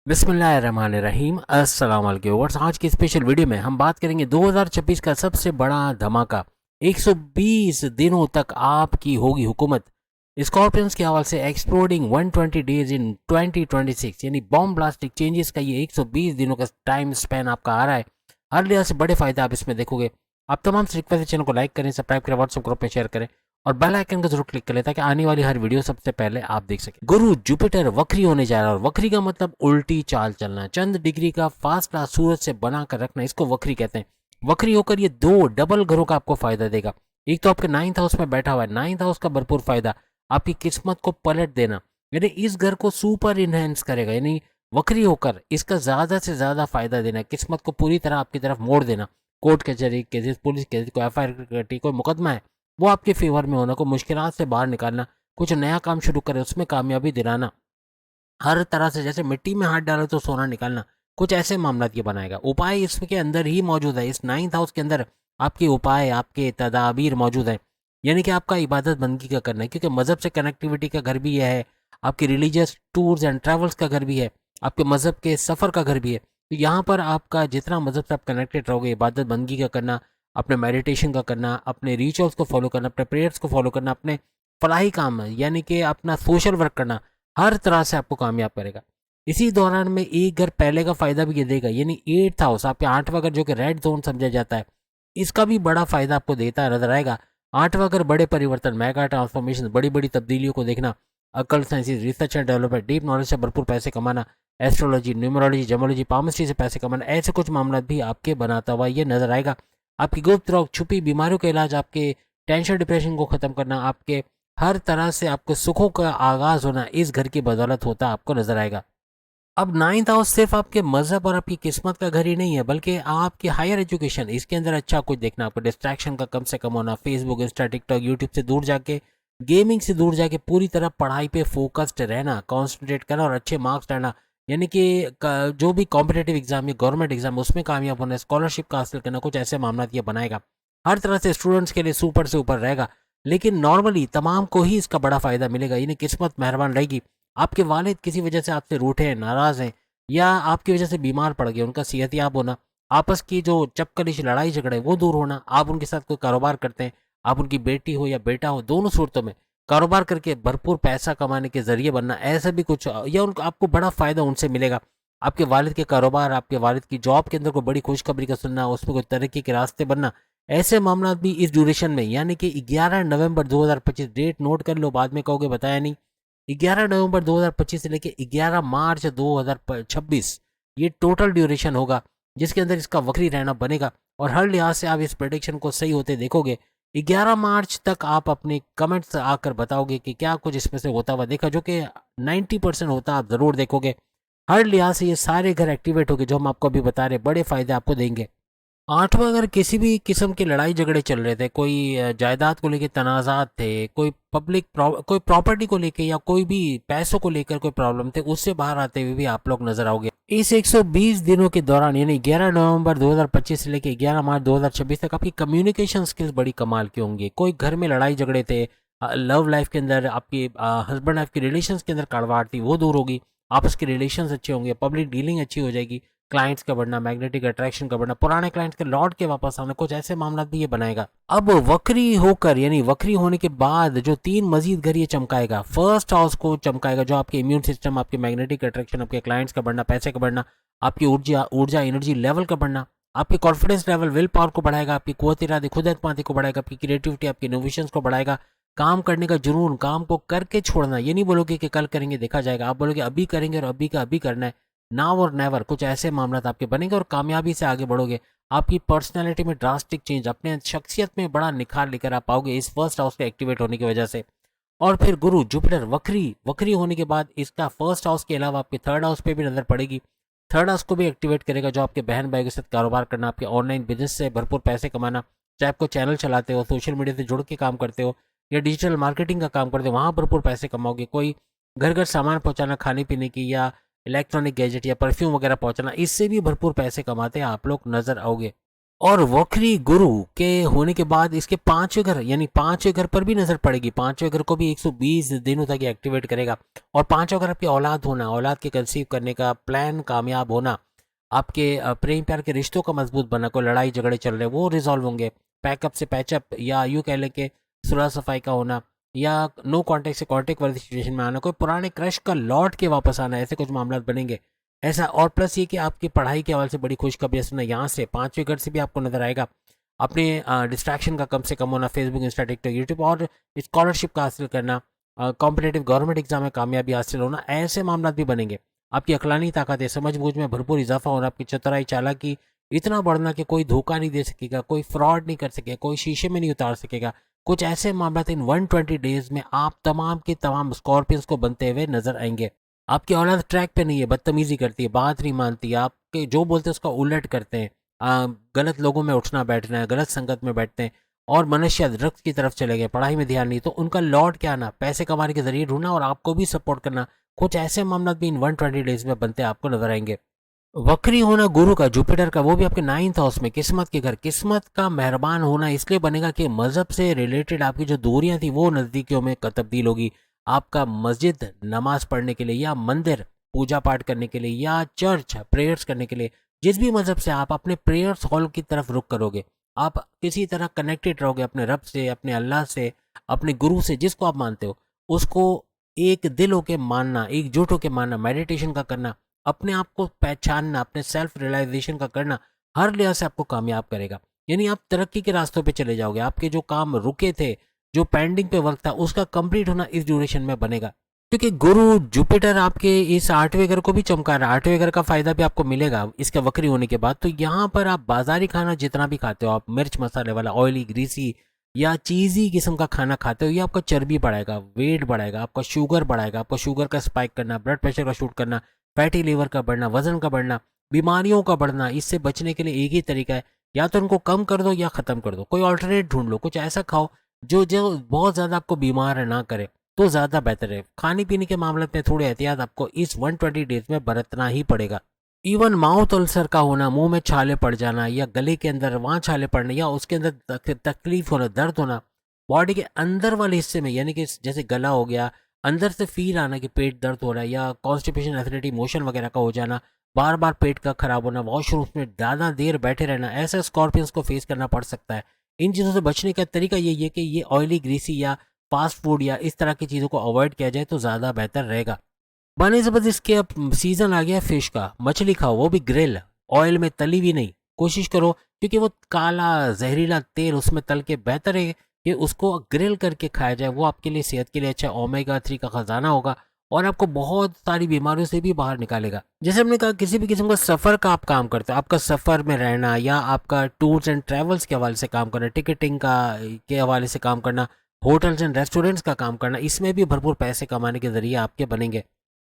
बिस्मिल्लाहिर्रहमानिर्रहीम अस्सलाम वालेकुम व्यूअर्स। आज की स्पेशल वीडियो में हम बात करेंगे 2026 का सबसे बड़ा धमाका। 120 दिनों तक आपकी होगी हुकूमत। स्कॉर्पियंस के हवाले से एक्सप्लोडिंग 120 डेज इन 2026 यानी बॉम्ब ब्लास्टिक चेंजेस का ये 120 दिनों का टाइम स्पैन आपका आ रहा है। हर लिहाज से बड़े फायदे आप इसमें देखोगे। आप तमाम से रिक्वेस्ट है चैनल को लाइक करें, सब्सक्राइब करें, व्हाट्सएप ग्रुप में शेयर करें और बेल आइकन को जरूर क्लिक करें ताकि आने वाली हर वीडियो सबसे पहले आप देख सकें। गुरु जुपिटर वक्री होने जा रहा है और वक्री का मतलब उल्टी चाल चलना, चंद डिग्री का फासला सूरज से बना कर रखना, इसको वक्री कहते हैं। वक्री होकर ये दो डबल घरों का आपको फायदा देगा। एक तो आपके नाइन्थ हाउस में बैठा हुआ है, नाइन्थ हाउस का भरपूर फायदा, आपकी किस्मत को पलट देना, यानी इस घर को सुपर इनहेंस करेगा। यानी वक्री होकर इसका ज्यादा से ज्यादा फायदा देना, किस्मत को पूरी तरह आपकी तरफ मोड़ देना। कोर्ट कचहरी केसेस, पुलिस केसेस, कोई FIR, कोई मुकदमा है वो आपके फेवर में होना, कोई मुश्किलात से बाहर निकालना, कुछ नया काम शुरू करे उसमें कामयाबी दिलाना, हर तरह से जैसे मिट्टी में हाथ डालो तो सोना निकालना, कुछ ऐसे मामला ये बनाएगा। उपाय इसके अंदर ही मौजूद है, इस नाइन्थ हाउस के अंदर आपके उपाय, आपके तदाबीर मौजूद है। यानी कि आपका इबादत बंदगी का करना है, क्योंकि मजहब से कनेक्टिविटी का घर भी यह है, आपके रिलीजियस टूर्स एंड ट्रैवल्स का घर भी है, आपके मजहब के सफ़र का घर भी है। तो यहाँ पर आपका जितना मजहब से आप कनेक्टेड रहोगे, इबादत बंदगी का करना, अपने मेडिटेशन का करना, अपने रिचुअल्स को फॉलो करना, अपने प्रेयर्स को फॉलो करना, अपने फलाही काम यानी कि अपना सोशल वर्क करना, हर तरह से आपको कामयाब करेगा। इसी दौरान में एक घर पहले का फायदा भी ये देगा, यानी एट्थ हाउस आपके आठवां घर जो कि रेड जोन समझा जाता है, इसका भी बड़ा फायदा आपको देता नजर आएगा। आठवां घर बड़े परिवर्तन, मेगा ट्रांसफॉर्मेशन, बड़ी बड़ी तब्दीलियों को देखना, अकल, sciences, research and development, deep knowledge से भरपूर पैसे कमाना, एस्ट्रोलॉजी, न्यूमरोलॉजी, जमोलॉजी, पामिस्ट्री से पैसे कमाना, ऐसे कुछ मामला भी आपके बनाता हुआ ये नजर आएगा। आपकी गुप्त रोग, छुपी बीमारियों का इलाज, आपके टेंशन डिप्रेशन को खत्म करना, आपके हर तरह से आपको सुखों का आगाज होना इस घर की बदौलत होता आपको नजर आएगा। अब नाइन्थ हाउस सिर्फ आपके मजहब और आपकी किस्मत का घर ही नहीं है, बल्कि आपकी हायर एजुकेशन, इसके अंदर अच्छा कुछ देखना, आपको डिस्ट्रैक्शन का कम से कम होना, फेसबुक, इंस्टा, टिकटॉक, यूट्यूब से दूर जाके, गेमिंग से दूर जाके पूरी तरह पढ़ाई पे फोकस्ड रहना, कॉन्सेंट्रेट करना और अच्छे मार्क्स लाना। यानी कि जो भी कॉम्पिटेटिव एग्जाम या गवर्नमेंट एग्जाम उसमें कामयाब होना, स्कॉलरशिप का हासिल करना, कुछ ऐसे मामला ये बनाएगा। हर तरह से स्टूडेंट्स के लिए सुपर से ऊपर रहेगा। लेकिन नॉर्मली तमाम को ही इसका बड़ा फायदा मिलेगा, यानी किस्मत मेहरबान रहेगी। आपके वालिद किसी वजह से आपसे रूठे हैं, नाराज हैं, या आपकी वजह से बीमार पड़ गए, उनका सेहतियाब होना, आपस की जो चपकलिश लड़ाई झगड़े वो दूर होना, आप उनके साथ कोई कारोबार करते हैं, आप उनकी बेटी हो या बेटा हो, दोनों सूरतों में कारोबार करके भरपूर पैसा कमाने के जरिए बनना, ऐसा भी कुछ, या उनको आपको बड़ा फायदा उनसे मिलेगा। आपके वालिद के कारोबार, आपके वालिद की जॉब के अंदर कोई बड़ी खुशखबरी का सुनना, उसमें कोई तरक्की के रास्ते बनना, ऐसे मामला भी इस ड्यूरेशन में, यानी कि 11 नवंबर 2025, डेट नोट कर लो, बाद में कहोगे बताया नहीं। 11 नवंबर 2025 से लेके 11 मार्च 2026 ये टोटल ड्यूरेशन होगा जिसके अंदर इसका वक्री रहना बनेगा। और हर लिहाज से आप इस प्रेडिक्शन को सही होते देखोगे। 11 मार्च तक आप अपने कमेंट्स आकर बताओगे कि क्या कुछ इसमें से होता हुआ देखा, जो कि 90% होता आप ज़रूर देखोगे। हर लिहाज से ये सारे घर एक्टिवेट होंगे जो हम आपको अभी बता रहे, बड़े फायदे आपको देंगे। आठवां अगर किसी भी किस्म के लड़ाई झगड़े चल रहे थे, कोई जायदाद को लेके तनाज़ात थे, कोई कोई प्रॉपर्टी को लेके या कोई भी पैसों को लेकर कोई प्रॉब्लम थे, उससे बाहर आते हुए भी आप लोग नजर आओगे इस 120 दिनों के दौरान। यानी 11 नवंबर 2025 से लेके 11 मार्च 2026 तक आपकी कम्युनिकेशन स्किल्स बड़ी कमाल की होंगी। कोई घर में लड़ाई झगड़े थे, लव लाइफ के अंदर आपकी हस्बैंड वाइफ की रिलेशन के अंदर कड़वाहट थी, वो दूर होगी, आपस के रिलेशन अच्छे होंगे, पब्लिक डीलिंग अच्छी हो जाएगी, क्लाइंट्स का बढ़ना, मैग्नेटिक अट्रैक्शन का बढ़ना, पुराने क्लाइंट्स के लौट के वापस आना, कुछ ऐसे मामला भी ये बनाएगा। अब वक्री होकर यानी वक्री होने के बाद जो तीन मजीद घर ये चमकाएगा, फर्स्ट हाउस को चमकाएगा, जो आपके इम्यून सिस्टम, आपके मैग्नेटिक अट्रैक्शन, आपके क्लाइंट्स का बढ़ना, पैसे का बढ़ना, आपकी ऊर्जा ऊर्जा एनर्जी लेवल का बढ़ना, आपके कॉन्फिडेंस लेवल, विल पावर को बढ़ाएगा, आपकी कुव्वत इरादे, खुद एतमादी को बढ़ाएगा, आपकी क्रिएटिविटी, आपकी इनोवेशंस को बढ़ाएगा, काम करने का जुनून, काम को करके छोड़ना, ये नहीं बोलोगे कि कल करेंगे देखा जाएगा, आप बोलोगे अभी करेंगे और अभी का अभी करना है, नाउ और नेवर, कुछ ऐसे मामला आपके बनेंगे और कामयाबी से आगे बढ़ोगे। आपकी पर्सनैलिटी में ड्रास्टिक चेंज, अपने शख्सियत में बड़ा निखार लेकर आप पाओगे इस फर्स्ट हाउस के एक्टिवेट होने की वजह से। और फिर गुरु जुपिटर वक्री वक्री होने के बाद इसका फर्स्ट हाउस के अलावा आपके थर्ड हाउस पे भी नजर पड़ेगी। थर्ड हाउस को भी एक्टिवेट करेगा, जो आपके बहन भाई के साथ कारोबार करना, आपके ऑनलाइन बिजनेस से भरपूर पैसे कमाना, चाहे आपको चैनल चलाते हो, सोशल मीडिया से जुड़ के काम करते हो या डिजिटल मार्केटिंग का काम करते हो, वहाँ भरपूर पैसे कमाओगे। कोई घर घर सामान पहुँचाना, खाने पीने की या इलेक्ट्रॉनिक गैजेट या परफ्यूम वगैरह पहुँचाना, इससे भी भरपूर पैसे कमाते हैं आप लोग नजर आओगे। और वक्री गुरु के होने के बाद इसके पांचवें घर यानी पांचवें घर पर भी नजर पड़ेगी। पांचवें घर को भी 120 दिनों तक एक्टिवेट करेगा। और पांचवें घर आपकी औलाद होना, औलाद के कंसीव करने का प्लान कामयाब होना, आपके प्रेम प्यार के रिश्तों का मजबूत बनना, कोई लड़ाई झगड़े चल रहे वो रिजॉल्व होंगे, पैकअप से पैचअप, या यूँ कह लें कि सुलह सफाई का होना, या नो कांटेक्ट से कांटेक्ट वाली सिचुएशन में आना, कोई पुराने क्रश का लौट के वापस आना, ऐसे कुछ मामला बनेंगे ऐसा। और प्लस ये कि आपकी पढ़ाई के हवाले से बड़ी खुशखबरी सुना यहाँ से पांचवें घर से भी आपको नजर आएगा। अपने डिस्ट्रैक्शन का कम से कम होना, फेसबुक, इंस्टा, टिकटॉक, यूट्यूब, और स्कॉलरशिप का हासिल करना, कॉम्पिटेटिव गवर्नमेंट एग्जाम में कामयाबी हासिल होना, ऐसे मामला भी बनेंगे। आपकी अकलानी ताकत है, समझ बूझ में भरपूर इजाफा होना, आपकी चतुराई चालाकी इतना बढ़ना कि कोई धोखा नहीं दे सकेगा, कोई फ्रॉड नहीं कर सकेगा, कोई शीशे में नहीं उतार सकेगा। कुछ ऐसे मामला इन 120 डेज में आप तमाम के तमाम स्कॉर्पियंस को बनते हुए नजर आएंगे। आपकी औलाद ट्रैक पे नहीं है, बदतमीजी करती है, बात नहीं मानती है, आपके जो बोलते हैं उसका उलट करते हैं, गलत लोगों में उठना बैठना है, गलत संगत में बैठते हैं, और मनुष्य ड्रग्स की तरफ चले गए, पढ़ाई में ध्यान नहीं, तो उनका लौट के आना, पैसे कमाने के जरिए ढूंढना और आपको भी सपोर्ट करना, कुछ ऐसे मामला भी इन 120 डेज में बनते आपको नजर आएंगे। वक्री होना गुरु का, जुपिटर का, वो भी आपके 9th हाउस में, किस्मत के घर, किस्मत का मेहरबान होना इसलिए बनेगा कि मजहब से रिलेटेड आपकी जो दूरियां थी वो नज़दीकियों में तब्दील होगी। आपका मस्जिद नमाज पढ़ने के लिए, या मंदिर पूजा पाठ करने के लिए, या चर्च प्रेयर्स करने के लिए, जिस भी मजहब से आप अपने प्रेयर्स हॉल की तरफ रुख करोगे, आप किसी तरह कनेक्टेड रहोगे अपने रब से, अपने अल्लाह से, अपने गुरु से, जिसको आप मानते हो उसको एक दिल होके मानना, एकजुट होके मानना, मेडिटेशन का करना, अपने आप को पहचानना, अपने सेल्फ रियलाइजेशन का करना, हर लिहाज से आपको कामयाब करेगा। यानी आप तरक्की के रास्तों पे चले जाओगे। आपके जो काम रुके थे, जो पेंडिंग पे वर्क था, उसका कंप्लीट होना इस ड्यूरेशन में बनेगा, क्योंकि गुरु जुपिटर आपके इस 8वें घर को भी चमका रहा है। 8वें घर का फायदा भी आपको मिलेगा इसके वक्री होने के बाद। तो यहाँ पर आप बाजारी खाना जितना भी खाते हो, आप मिर्च मसाले वाला, ऑयली, ग्रीसी या चीज़ी किस्म का खाना खाते हो, ये आपका चर्बी बढ़ाएगा, वेट बढ़ाएगा, आपका शुगर बढ़ाएगा, आपका शुगर का स्पाइक करना, ब्लड प्रेशर का शूट करना, फैटी लीवर का बढ़ना, वजन का बढ़ना, बीमारियों का बढ़ना। इससे बचने के लिए एक ही तरीका है, या तो उनको कम कर दो या ख़त्म कर दो, कोई ऑल्टरनेट ढूंढ लो, कुछ ऐसा खाओ जो जो बहुत ज़्यादा आपको बीमार ना करे, तो ज़्यादा बेहतर है। खाने पीने के मामले में थोड़ी एहतियात आपको इस 120 डेज में बरतना ही पड़ेगा। इवन माउथ अल्सर का होना, मुंह में छाले पड़ जाना, या गले के अंदर वहाँ छाले पड़ना, या उसके अंदर तकलीफ होना, दर्द होना, बॉडी के अंदर वाले हिस्से में, यानी कि जैसे गला हो गया, अंदर से फील आना कि पेट दर्द हो रहा है, या कॉन्स्टिपेशन, एसिडिटी, मोशन वगैरह का हो जाना, बार बार पेट का खराब होना, वॉशरूम में ज़्यादा देर बैठे रहना, ऐसे स्कॉर्पियंस को फेस करना पड़ सकता है। इन चीज़ों से बचने का तरीका यही है कि ये ऑयली, ग्रीसी या फास्ट फूड या इस तरह की चीज़ों को अवॉइड किया जाए तो ज़्यादा बेहतर रहेगा। बनस्पत इसके अब सीजन आ गया फिश का, मछली खाओ, वो भी ग्रिल, ऑयल में तली हुई नहीं, कोशिश करो, क्योंकि वो काला जहरीला तेल उसमें तल के बेहतर है कि उसको ग्रिल करके खाया जाए, वो आपके लिए सेहत के लिए अच्छा, ओमेगा 3 का खजाना होगा और आपको बहुत सारी बीमारियों से भी बाहर निकालेगा। जैसे हमने कहा, किसी भी किस्म का सफ़र का आप काम करते हो, आपका सफ़र में रहना या आपका टूर्स एंड ट्रैवल्स के हवाले से काम करना, टिकटिंग का के हवाले से काम करना, होटल्स एंड रेस्टोरेंट्स का काम करना, इसमें भी भरपूर पैसे कमाने के जरिए आपके बनेंगे।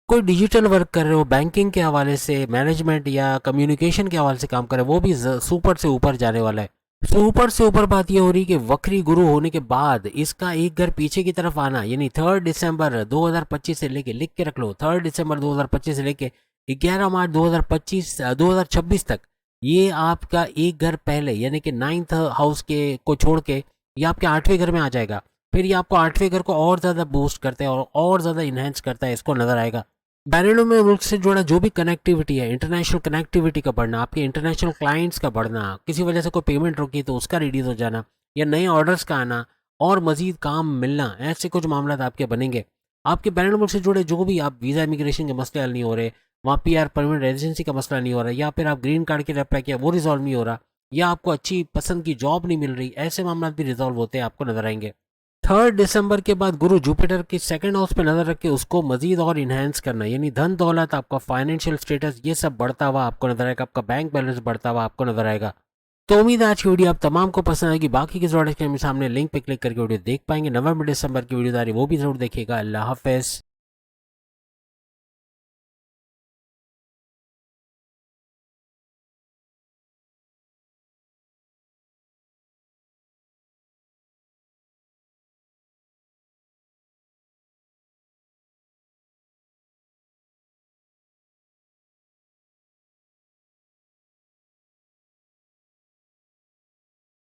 कोई डिजिटल वर्क कर रहे हो, बैंकिंग के हवाले से, मैनेजमेंट या कम्युनिकेशन के हवाले से काम कर रहे हो, वो भी सुपर से ऊपर जाने वाला है। सुपर से ऊपर बात ये हो रही कि वक्री गुरु होने के बाद इसका एक घर पीछे की तरफ आना, यानी 3 दिसंबर 2025 से लेके, लिख के रख लो, 3 दिसंबर 2025 से लेके 11 मार्च 2026 तक, ये आपका एक घर पहले यानी कि 9th हाउस के को छोड़ के ये आपके 8वें घर में आ जाएगा। फिर ये आपको 8वें घर को और ज़्यादा बूस्ट करता है और ज़्यादा इन्हेंस करता है, इसको नज़र आएगा। बैरनों में मुल्क से जुड़ा जो भी कनेक्टिविटी है, इंटरनेशनल कनेक्टिविटी का बढ़ना, आपके इंटरनेशनल क्लाइंट्स का बढ़ना, किसी वजह से कोई पेमेंट रुकी तो उसका रिड्यूस हो जाना, या नए ऑर्डर्स का आना और मजीद काम मिलना, ऐसे कुछ मामला आपके बनेंगे। आपके बैरन मुल्क से जुड़े जो भी आप वीज़ा इमिग्रेशन के मसले हल नहीं हो रहे, वहाँ PR परमानेंट रेजिडेंसी का मसला नहीं हो रहा, या फिर आप ग्रीन कार्ड के लिए अप्लाई किया वो रिजॉल्व नहीं हो रहा, या आपको अच्छी पसंद की जॉब नहीं मिल रही, ऐसे मामला भी रिजॉल्व होते हैं आपको नजर आएंगे। 3 दिसंबर के बाद गुरु जुपिटर के 2nd हाउस पे नजर रख के उसको मजीद और इन्हेंस करना, यानी धन दौलत, आपका फाइनेंशियल स्टेटस, ये सब बढ़ता हुआ आपको नजर आएगा, आपका बैंक बैलेंस बढ़ता हुआ आपको नजर आएगा। तो उम्मीद है आज की वीडियो आप तमाम को पसंद आएगी। बाकी की जरूरत के सामने लिंक पे क्लिक करके वीडियो देख पाएंगे। नवंबर दिसंबर की वीडियो आ रही वो भी जरूर देखिएगा। अल्लाह हाफिज।